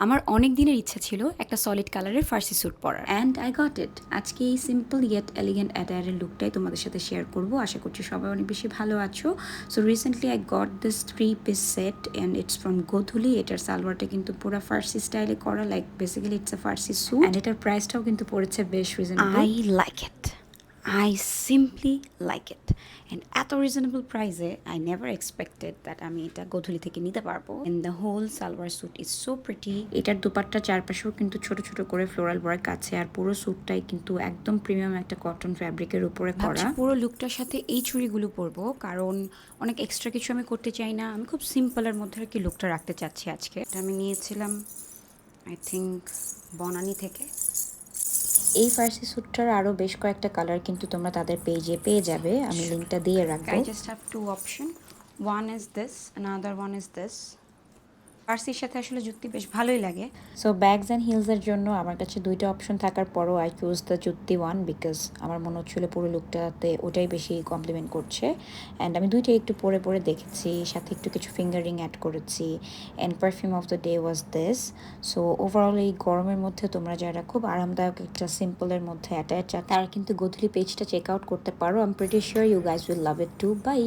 আমার অনেক দিনের ইচ্ছা ছিল একটা সলিড কালারের ফার্সি স্যুট পরার, অ্যান্ড আই গট ইট। আজকে এই সিম্পল ইয়েট এলিগেন্ট অ্যাটায়ারের লুকটাই তোমাদের সাথে শেয়ার করব। আশা করছি সবাই অনেক বেশি ভালো আছো। So recently I got this 3 piece set and it's from Godhuli. এটার সালোয়ারটা কিন্তু পুরো ফার্সি স্টাইলে করা, like basically it's a Farsi suit, and এটার প্রাইসটাও কিন্তু পড়েছে বেশ reasonable. I like it, I simply like it. And এত রিজনেবল প্রাইসে আই নেভার এক্সপেক্টেড দ্যাট আমি এটা গোধূলি থেকে নিতে পারবো। And the whole salwar suit is so pretty. এটার দুপাট্টা চারপাশেও কিন্তু ছোট ছোট করে ফ্লোরাল ওয়ার্ক আছে, আর পুরো স্যুটটাই কিন্তু একদম প্রিমিয়াম একটা কটন ফ্যাব্রিকের উপরে করা। পুরো লুকটার সাথে এই চুড়িগুলো পরবো, কারণ অনেক এক্সট্রা কিছু আমি করতে চাই না। আমি খুব সিম্পলের মধ্যে আর কি লুকটা রাখতে চাচ্ছি আজকে। এটা আমি নিয়েছিলাম আই থিঙ্ক বনানী থেকে। এই ফার্সি স্যুটটার আরও বেশ কয়েকটা কালার কিন্তু তোমরা তাদের পেজে পেয়ে যাবে, আমি লিঙ্কটা দিয়ে রাখবো। I just have two option. One is this, another one is this. ফার্সির সাথে আসলে জুতি বেশ ভালোই লাগে। সো ব্যাগস অ্যান্ড হিলসের জন্য আমার কাছে দুইটা অপশন থাকার পরও আই চুজ দ্য জুতি ওয়ান, বিকজ আমার মনে হচ্ছিলো পুরো লুকটাতে ওটাই বেশি কমপ্লিমেন্ট করছে। অ্যান্ড আমি দুইটাই একটু পরে পরে দেখেছি, সাথে একটু কিছু ফিঙ্গার রিং অ্যাড করেছি। And perfume of the day was this. So overall এই গরমের মধ্যে তোমরা যারা খুব আরামদায়ক একটা সিম্পলের মধ্যে অ্যাটাচ, তারা কিন্তু গোধূলি পেজটা চেক আউট করতে পারো। I am pretty sure you guys will love it too. By.